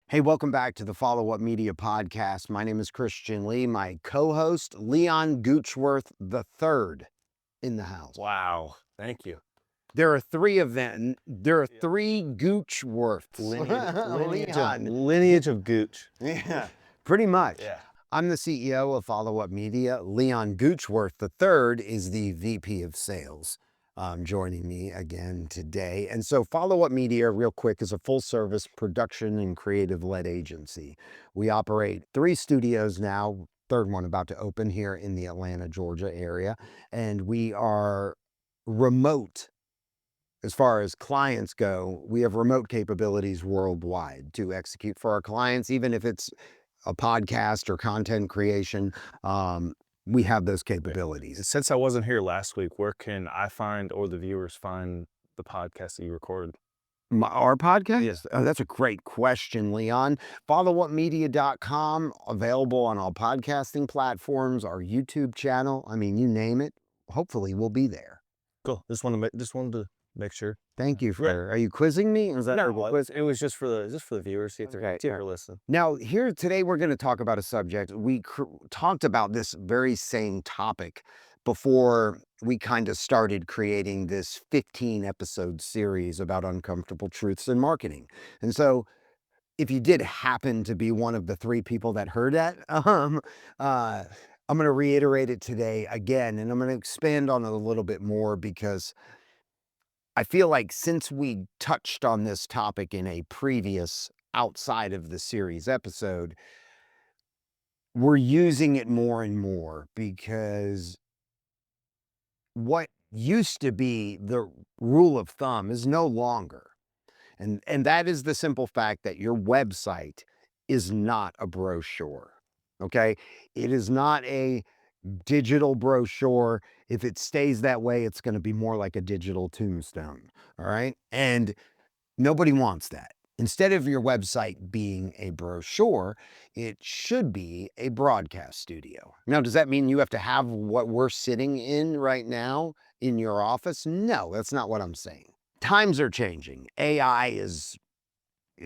Hey, welcome back to the Follow Up Media Podcast. My name is Christian Lee. My co-host, Leon Goochworth III, in the house. Wow. Thank you. There are three of them. There are Yeah. three Goochworths. Leon. Lineage of Gooch. Yeah, pretty much. Yeah. I'm the CEO of Follow Up Media. Leon Goochworth III is the VP of Sales. Joining me again today. And so Follow Up Media, real quick, is a full-service production and creative-led agency. We operate 3 studios now, third one about to open here in the Atlanta, Georgia area. And we are remote as far as clients go. We have remote capabilities worldwide to execute for our clients, even if it's a podcast or content creation. We have those capabilities. Since I wasn't here last week, where can I find or the viewers find the podcast that you recorded? Our podcast? Yes. Oh, that's a great question, Leon. Followupmedia.com, available on all podcasting platforms, our YouTube channel. I mean, you name it. Hopefully, we'll be there. Cool. Just wanted to make sure. Thank you Right. for. Are you quizzing me? Is that No, it was just for the viewers. See if Okay, they're listening. Now, here today, we're going to talk about a subject. We talked about this very same topic before we kind of started creating this 15 episode series about uncomfortable truths in marketing. And so, if you did happen to be one of the 3 people that heard that, I'm going to reiterate it today again, and I'm going to expand on it a little bit more because I feel like since we touched on this topic in a previous outside of the series episode, we're using it more and more because what used to be the rule of thumb is no longer. And that is the simple fact that your website is not a brochure. Okay? It is not a digital brochure. If it stays that way, it's going to be more like a digital tombstone. All right? And nobody wants that. Instead of your website being a brochure, it should be a broadcast studio. Now, does that mean you have to have what we're sitting in right now in your office? No, that's not what I'm saying. Times are changing. AI is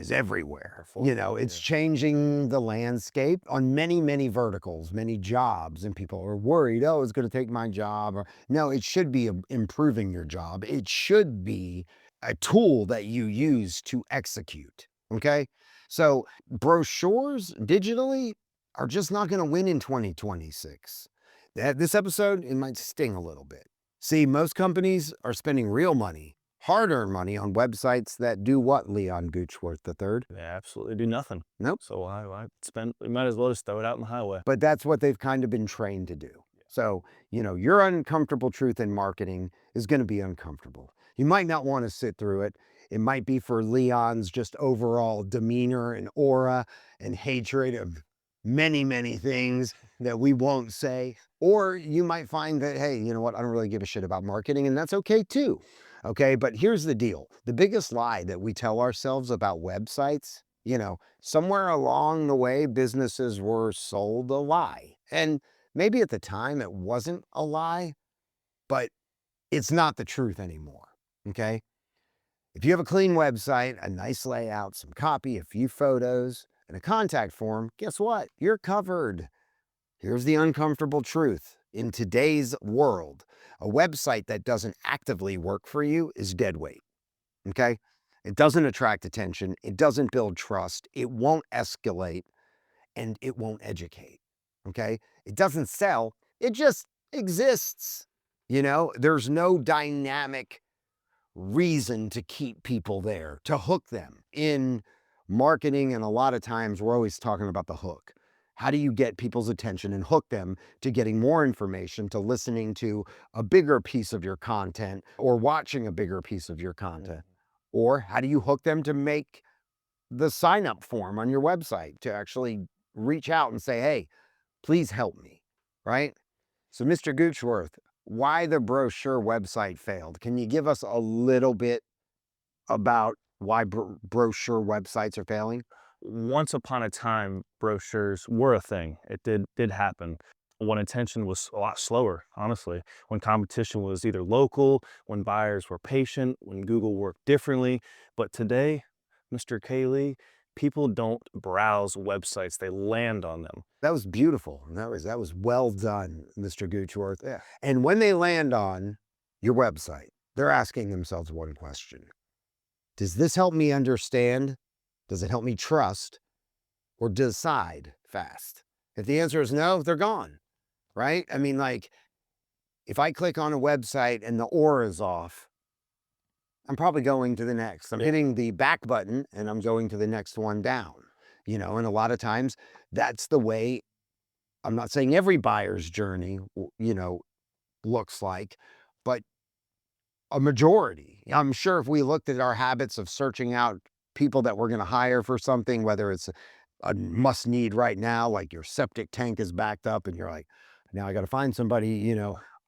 everywhere. You know, it's changing the landscape on many, many verticals, many jobs, and people are worried, oh, it's going to take my job. Or no, it should be improving your job. It should be a tool that you use to execute. Okay. So brochures digitally are just not going to win in 2026. This episode, it might sting a little bit. See, most companies are spending real money, hard-earned money on websites that do what, Leon Goochworth III? They absolutely do nothing. Nope. So we might as well just throw it out in the highway. But that's what they've kind of been trained to do. So, your uncomfortable truth in marketing is going to be uncomfortable. You might not want to sit through it. It might be for Leon's just overall demeanor and aura and hatred of many, many things that we won't say. Or you might find that, hey, you know what? I don't really give a shit about marketing, and that's okay too. Okay, but here's the deal. The biggest lie that we tell ourselves about websites, somewhere along the way, businesses were sold a lie. And maybe at the time it wasn't a lie, but it's not the truth anymore. Okay. If you have a clean website, a nice layout, some copy, a few photos, and a contact form, guess what? You're covered. Here's the uncomfortable truth. In today's world, a website that doesn't actively work for you is dead weight. Okay? It doesn't attract attention. It doesn't build trust. It won't escalate, and it won't educate. Okay? It doesn't sell. It just exists. There's no dynamic reason to keep people there, to hook them. In marketing, and a lot of times we're always talking about the hook. How do you get people's attention and hook them to getting more information, to listening to a bigger piece of your content or watching a bigger piece of your content? Or how do you hook them to make the sign up form on your website, to actually reach out and say, hey, please help me, right? So, Mr. Goochworth, why the brochure website failed? Can you give us a little bit about why brochure websites are failing? Once upon a time, brochures were a thing. It did happen. When attention was a lot slower, honestly. When competition was either local, when buyers were patient, when Google worked differently. But today, Mr. Kaylee, People don't browse websites, they land on them. That was beautiful. That was well done, Mr. Goochworth. Yeah. And when they land on your website, they're asking themselves one question. Does this help me understand? Does it help me trust or decide fast? If the answer is no, they're gone, right? I mean, like, if I click on a website and the aura is off, I'm probably going to the next. I'm hitting the back button and I'm going to the next one down, and a lot of times that's the way. I'm not saying every buyer's journey, looks like, but a majority. I'm sure if we looked at our habits of searching out people that we're going to hire for something, whether it's a must need right now, like your septic tank is backed up and you're like, now I got to find somebody,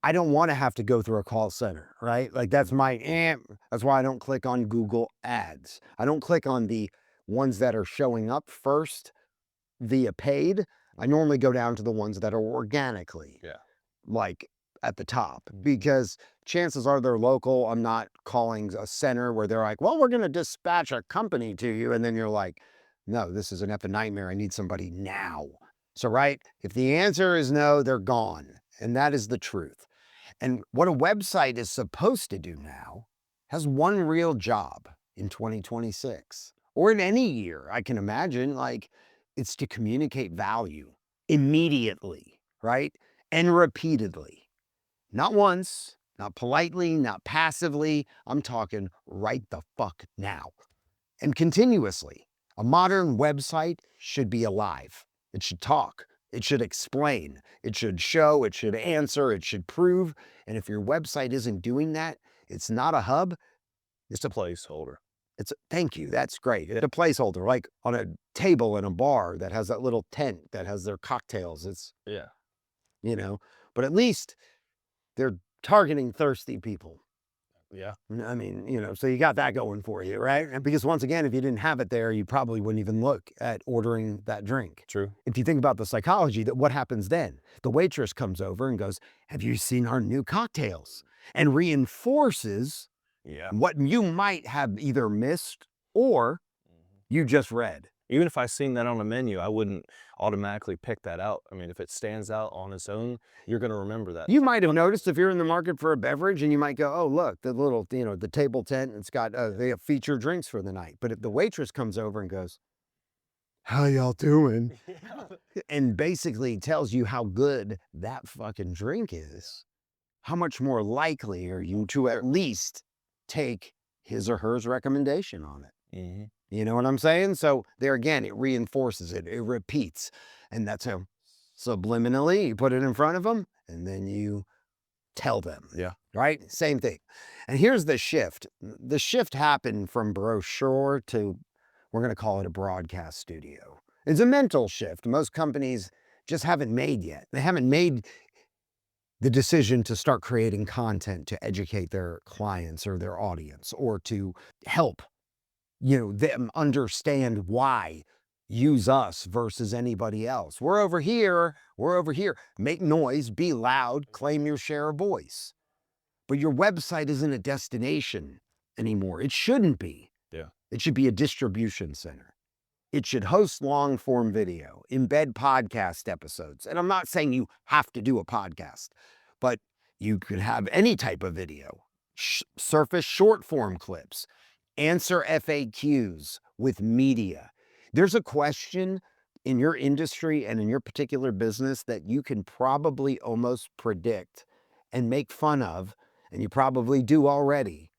I don't want to have to go through a call center, right? Like that's why I don't click on Google ads. I don't click on the ones that are showing up first via paid. I normally go down to the ones that are organically, Yeah. like at the top, because chances are they're local. I'm not calling a center where they're like, well, we're going to dispatch a company to you. And then you're like, no, this is an effing nightmare. I need somebody now. So, right, if the answer is no, they're gone. And that is the truth. And what a website is supposed to do now has one real job in 2026 or in any year, I can imagine. Like, it's to communicate value immediately, right? And repeatedly. Not once, not politely, not passively. I'm talking right the fuck now and continuously. A modern website should be alive. It should talk. It should explain. It should show. It should answer. It should prove. And if your website isn't doing that, it's not a hub. It's a placeholder. Thank you. That's great. It's a placeholder, like on a table in a bar that has that little tent that has their cocktails. Yeah. You know, but at least they're targeting thirsty people. Yeah. I mean, so you got that going for you, right? And because once again, if you didn't have it there, you probably wouldn't even look at ordering that drink. True. If you think about the psychology, that what happens then? The waitress comes over and goes, have you seen our new cocktails? And reinforces Yeah. what you might have either missed or you just read. Even if I seen that on a menu, I wouldn't automatically pick that out. I mean, if it stands out on its own, you're going to remember that. You might have noticed if you're in the market for a beverage and you might go, oh, look, the little, the table tent, it's got, they have featured drinks for the night. But if the waitress comes over and goes, how y'all doing? And basically tells you how good that fucking drink is, how much more likely are you to at least take his or hers recommendation on it? Mm-hmm. You know what I'm saying? So there again, it reinforces it, it repeats. And that's how subliminally you put it in front of them and then you tell them. Yeah. Right? Same thing. And here's the shift. The shift happened from brochure to, we're going to call it a broadcast studio. It's a mental shift. Most companies just haven't made yet. They haven't made the decision to start creating content to educate their clients or their audience or to help them understand why use us versus anybody else. We're over here. Make noise, be loud, claim your share of voice. But your website isn't a destination anymore. It shouldn't be. Yeah. It should be a distribution center. It should host long form video, embed podcast episodes. And I'm not saying you have to do a podcast, but you could have any type of video, surface short form clips, answer FAQs with media. There's a question in your industry and in your particular business that you can probably almost predict and make fun of, and you probably do already.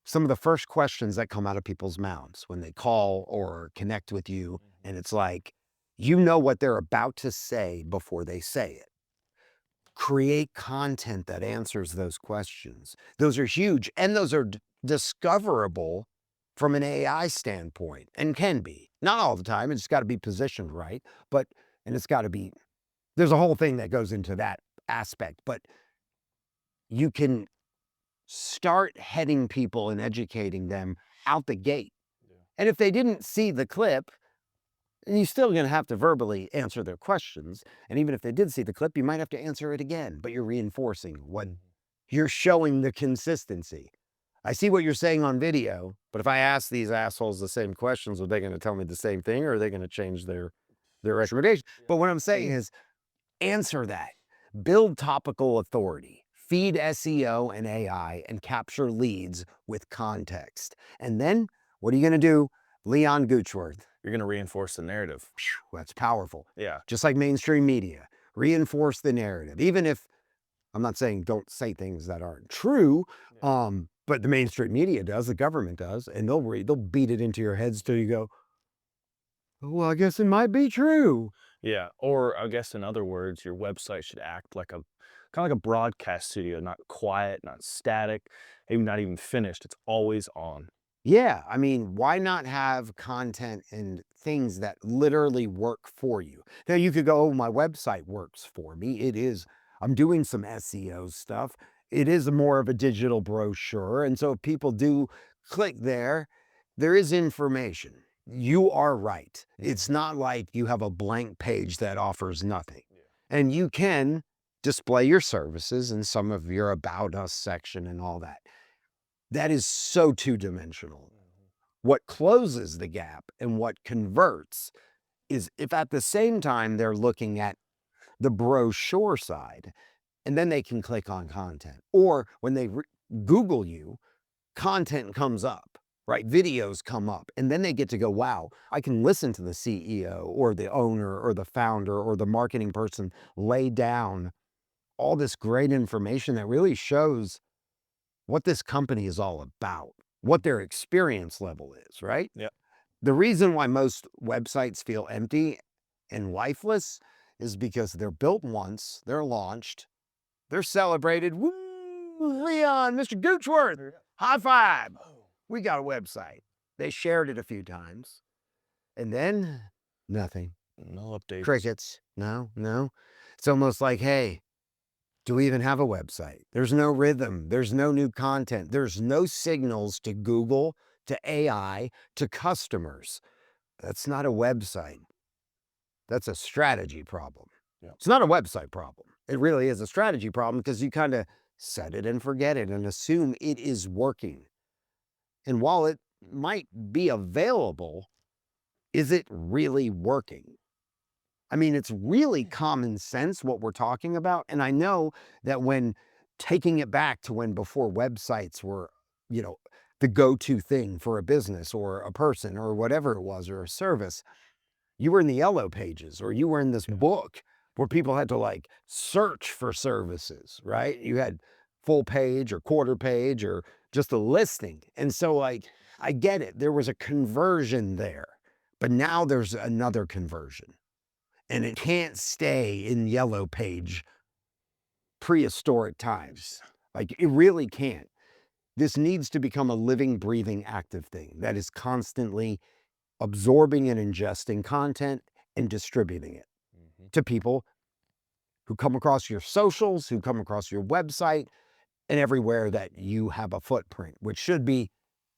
Some of the first questions that come out of people's mouths when they call or connect with you, and it's like, you know what they're about to say before they say it. Create content that answers those questions. Those are huge, and those are discoverable from an AI standpoint, and can be. Not all the time, it's got to be positioned right, and it's got to be, there's a whole thing that goes into that aspect, but you can start heading people and educating them out the gate. Yeah. And if they didn't see the clip, you're still going to have to verbally answer their questions. And even if they did see the clip, you might have to answer it again, but you're reinforcing what you're showing, the consistency. I see what you're saying on video, but if I ask these assholes the same questions, are they gonna tell me the same thing, or are they gonna change their recommendation? But what I'm saying is answer that. Build topical authority. Feed SEO and AI and capture leads with context. And then what are you going to do? Leon Goochworth. You're gonna reinforce the narrative. That's powerful. Yeah. Just like mainstream media. Reinforce the narrative. Even if I'm not saying don't say things that aren't true, but the mainstream media does, the government does, and they'll beat it into your heads till you go, well, I guess it might be true. Yeah, or I guess in other words, your website should act like a kind of like a broadcast studio, not quiet, not static, maybe not even finished. It's always on. Yeah, I mean, why not have content and things that literally work for you? Now you could go, oh, my website works for me. It is, I'm doing some SEO stuff. It is more of a digital brochure. And so if people do click there, there is information. You are right. It's not like you have a blank page that offers nothing. Yeah. And you can display your services in some of your About Us section and all that. That is so two-dimensional. What closes the gap and what converts is if at the same time they're looking at the brochure side, and then they can click on content. Or when they Google you, content comes up, right? Videos come up, and then they get to go, wow, I can listen to the CEO or the owner or the founder or the marketing person lay down all this great information that really shows what this company is all about, what their experience level is, right? Yeah. The reason why most websites feel empty and lifeless is because they're built once, they're launched, they're celebrated. Woo, Leon, Mr. Goochworth, high five. We got a website. They shared it a few times, and then nothing. No updates. Crickets. No, no. It's almost like, hey, do we even have a website? There's no rhythm. There's no new content. There's no signals to Google, to AI, to customers. That's not a website. That's a strategy problem. Yeah. It's not a website problem. It really is a strategy problem because you kind of set it and forget it and assume it is working. And while it might be available, is it really working? I mean, it's really common sense what we're talking about. And I know that when taking it back to when before websites were, you know, the go-to thing for a business or a person or whatever it was or a service, you were in the yellow pages or you were in this book where people had to like search for services, right? You had full page or quarter page or just a listing. And so like, I get it. There was a conversion there, but now there's another conversion and it can't stay in yellow page prehistoric times. Like it really can't. This needs to become a living, breathing, active thing that is constantly absorbing and ingesting content and distributing it to people who come across your socials, who come across your website, and everywhere that you have a footprint, which should be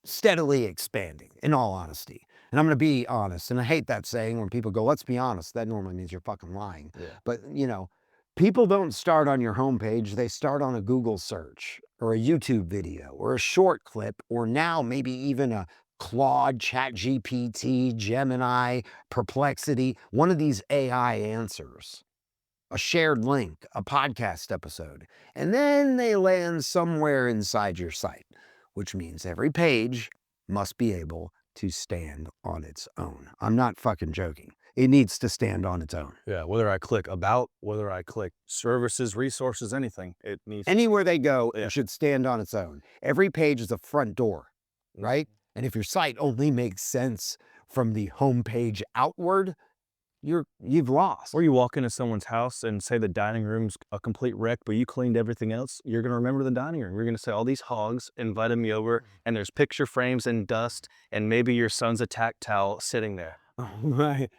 steadily expanding, in all honesty. And I'm going to be honest. And I hate that saying when people go, let's be honest. That normally means you're fucking lying. Yeah. But, you know, people don't start on your homepage. They start on a Google search or a YouTube video or a short clip, or now maybe even a Claude, ChatGPT, Gemini, Perplexity, one of these AI answers, a shared link, a podcast episode, and then they land somewhere inside your site, which means every page must be able to stand on its own. I'm not fucking joking. It needs to stand on its own. Yeah. Whether I click about, whether I click services, resources, anything, it needs. Anywhere they go, Yeah. it should stand on its own. Every page is a front door, right? And if your site only makes sense from the homepage outward, you've lost. Or you walk into someone's house and say the dining room's a complete wreck, but you cleaned everything else. You're going to remember the dining room. You're going to say all these hogs invited me over, and there's picture frames and dust, and maybe your son's attack towel sitting there. Right.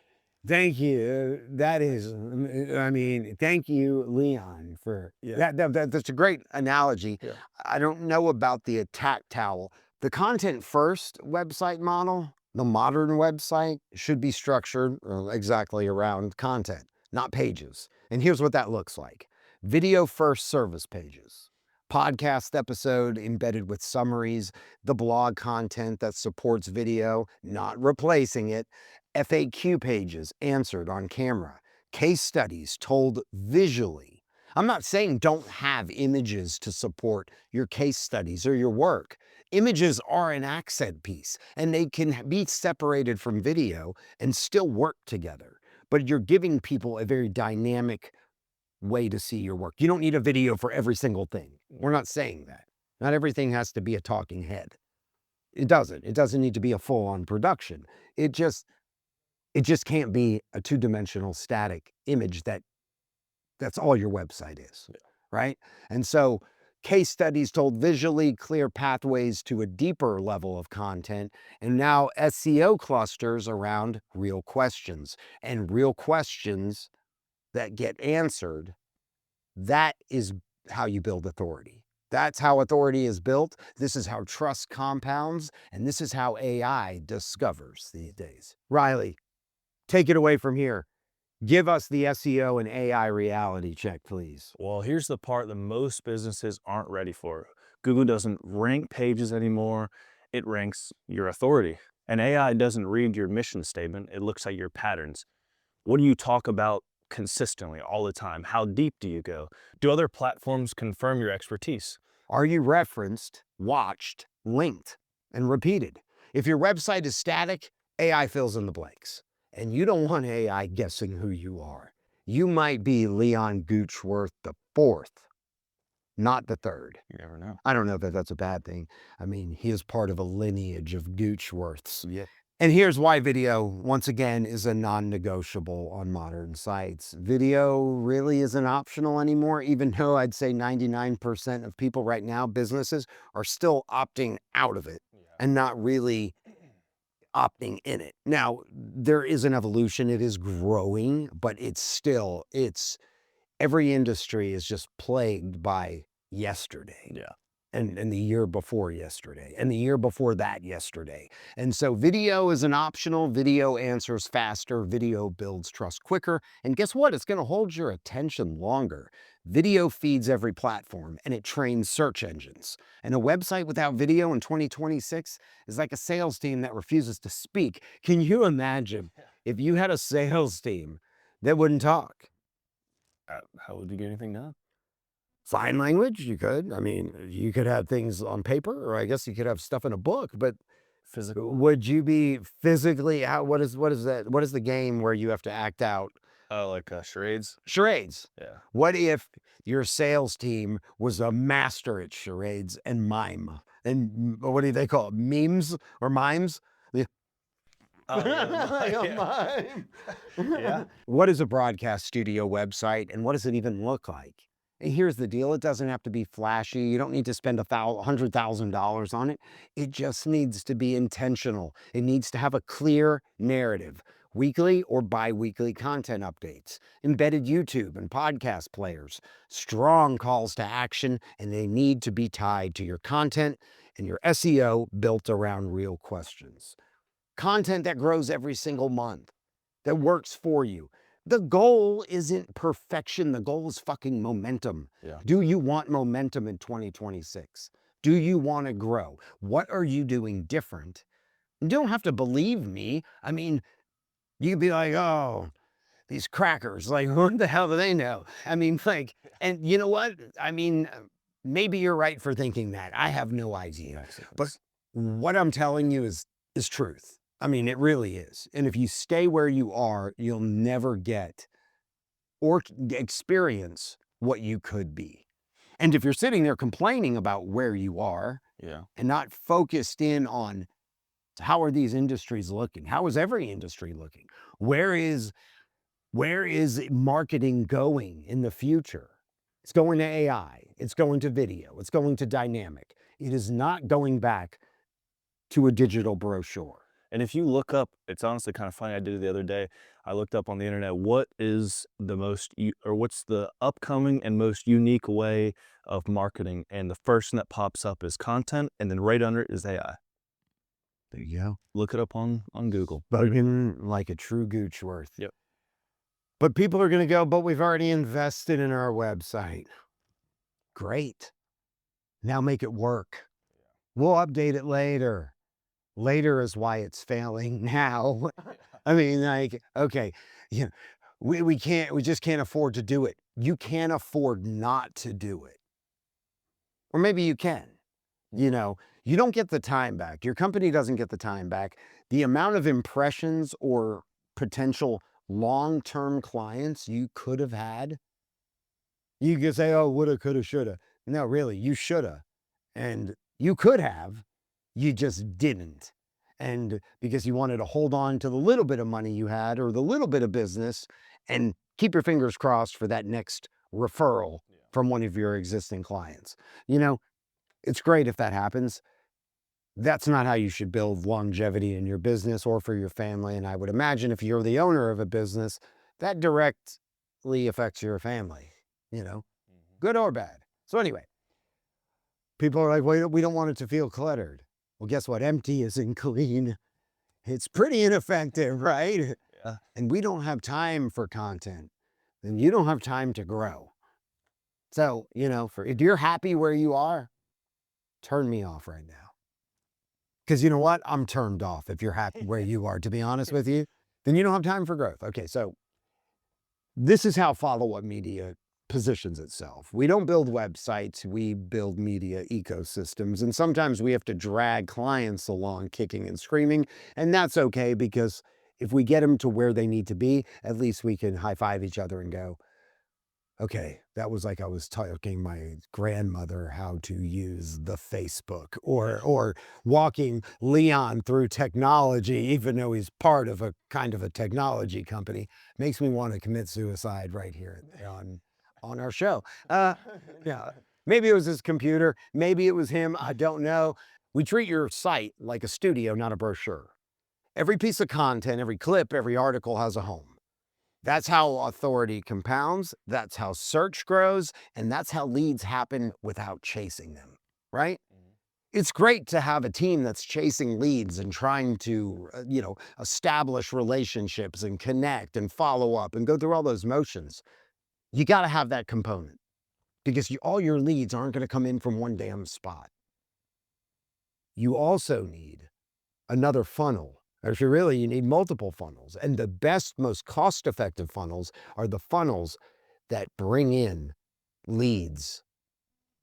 Thank you. That is, I mean, thank you, Leon, for that's a great analogy. Yeah. I don't know about the attack towel. The content first website model, the modern website should be structured exactly around content, not pages. And here's what that looks like. Video first service pages, podcast episode embedded with summaries, the blog content that supports video, not replacing it, FAQ pages answered on camera, case studies told visually. I'm not saying don't have images to support your case studies or your work. Images are an accent piece and they can be separated from video and still work together. But you're giving people a very dynamic way to see your work. You don't need a video for every single thing. We're not saying that. Not everything has to be a talking head. It doesn't. It doesn't need to be a full-on production. It just can't be a two-dimensional static image that's all your website is, right? And so case studies told visually, clear pathways to a deeper level of content, and now SEO clusters around real questions, and real questions that get answered. That is how you build authority. That's how authority is built. This is how trust compounds, and this is how AI discovers these days. Riley, take it away from here. Give us the SEO and AI reality check, please. Well, here's the part that most businesses aren't ready for. Google doesn't rank pages anymore. It ranks your authority. And AI doesn't read your mission statement. It looks at your patterns. What do you talk about consistently all the time? How deep do you go? Do other platforms confirm your expertise? Are you referenced, watched, linked, and repeated? If your website is static, AI fills in the blanks. And you don't want AI guessing who you are. You might be Leon Goochworth the fourth, not the third. You never know. I don't know that that's a bad thing. I mean, he is part of a lineage of Goochworths. Yeah. And here's why video, once again, is a non-negotiable on modern sites. Video really isn't optional anymore, even though I'd say 99% of people right now, businesses, are still opting out of it and not really opting in it. Now, there is an evolution. It is growing, but it's every industry is just plagued by yesterday. Yeah. And the year before yesterday, and the year before that yesterday. And so video is an optional, video answers faster, video builds trust quicker, and guess what? It's gonna hold your attention longer. Video feeds every platform, and it trains search engines. And a website without video in 2026 is like a sales team that refuses to speak. Can you imagine if you had a sales team that wouldn't talk? How would you get anything done? Sign language, you could. I mean, you could have things on paper, or I guess you could have stuff in a book, but Physical? would you be physically out? What is that? What is the game where you have to act out? Oh, like charades? Charades. Yeah. What if your sales team was a master at charades and mime? And what do they call it? Memes or mimes? Yeah. Oh, Like a yeah. mime. Yeah. What is a broadcast studio website, and what does it even look like? And here's the deal. It doesn't have to be flashy. You don't need to spend $100,000 on it. It just needs to be intentional. It needs to have a clear narrative, weekly or bi-weekly content updates, embedded YouTube and podcast players, strong calls to action, and they need to be tied to your content and your SEO built around real questions. Content that grows every single month, that works for you. The goal isn't perfection. The goal is fucking momentum. Yeah. Do you want momentum in 2026? Do you want to grow? What are you doing different? You don't have to believe me. I mean, you could be like, oh, these crackers, like, what the hell do they know? I mean, like, and you know what? I mean, maybe you're right for thinking that. I have no idea. But what I'm telling you is truth. I mean, it really is. And if you stay where you are, you'll never get or experience what you could be. And if you're sitting there complaining about where you are Yeah. and not focused in on how are these industries looking? How is every industry looking? Where is marketing going in the future? It's going to AI. It's going to video. It's going to dynamic. It is not going back to a digital brochure. And if you look up, it's honestly kind of funny. I did it the other day. I looked up on the internet, what is the most, or what's the upcoming and most unique way of marketing? And the first thing that pops up is content, and then right under it is AI. There you go. Look it up on Google. Spoken like a true Goochworth. Yep. But people are going to go, but we've already invested in our website. Great. Now make it work. We'll update it later. Later is why it's failing now. I mean, like, okay, you know, we just can't afford to do it. You can't afford not to do it. Or maybe you can. You don't get the time back. Your company doesn't get the time back. The amount of impressions or potential long-term clients you could have had, you can say, oh, woulda, coulda, shoulda. No, really, you shoulda. And you could have, you just didn't. And because you wanted to hold on to the little bit of money you had or the little bit of business and keep your fingers crossed for that next referral from one of your existing clients. You know, it's great if that happens. That's not how you should build longevity in your business or for your family. And I would imagine if you're the owner of a business, that directly affects your family, good or bad. So anyway, people are like, well, we don't want it to feel cluttered. Well, guess what? Empty isn't clean. It's pretty ineffective, right? Yeah. And we don't have time for content. Then you don't have time to grow. So, if you're happy where you are, turn me off right now. Because you know what? I'm turned off if you're happy where you are, to be honest with you. Then you don't have time for growth. Okay, so this is how follow-up media positions itself. We don't build websites, we build media ecosystems. And sometimes we have to drag clients along kicking and screaming. And that's okay because if we get them to where they need to be, at least we can high-five each other and go, okay, that was like I was talking my grandmother how to use the Facebook or walking Leon through technology, even though he's part of a kind of a technology company, makes me want to commit suicide right here on our show. Yeah, maybe it was his computer, maybe it was him. I don't know. We treat your site like a studio, not a brochure. Every piece of content, every clip, every article has a home. That's how authority compounds, that's how search grows, and that's how leads happen without chasing them, right? It's great to have a team that's chasing leads and trying to, establish relationships and connect and follow up and go through all those motions. You got to have that component because all your leads aren't going to come in from one damn spot. You also need another funnel. Actually, you need multiple funnels. And the best, most cost-effective funnels are the funnels that bring in leads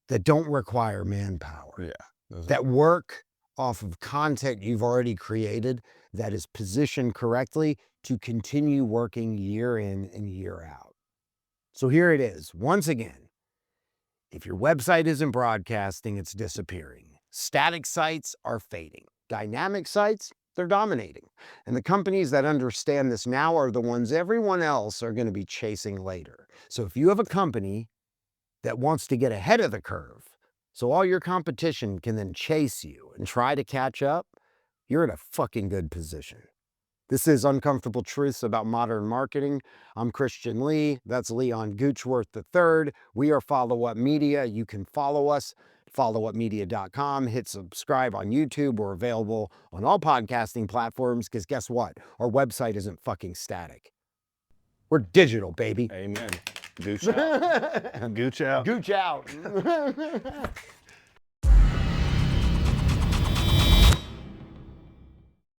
that don't require manpower. Yeah. That work off of content you've already created that is positioned correctly to continue working year in and year out. So here it is. Once again, if your website isn't broadcasting, it's disappearing. Static sites are fading. Dynamic sites, they're dominating. And the companies that understand this now are the ones everyone else are going to be chasing later. So if you have a company that wants to get ahead of the curve, so all your competition can then chase you and try to catch up, you're in a fucking good position. This is Uncomfortable Truths About Modern Marketing. I'm Christian Lee. That's Leon Goochworth III. We are Follow Up Media. You can follow us, followupmedia.com. Hit subscribe on YouTube. We're available on all podcasting platforms because guess what? Our website isn't fucking static. We're digital, baby. Amen. Gooch out. Gooch out. Gooch out.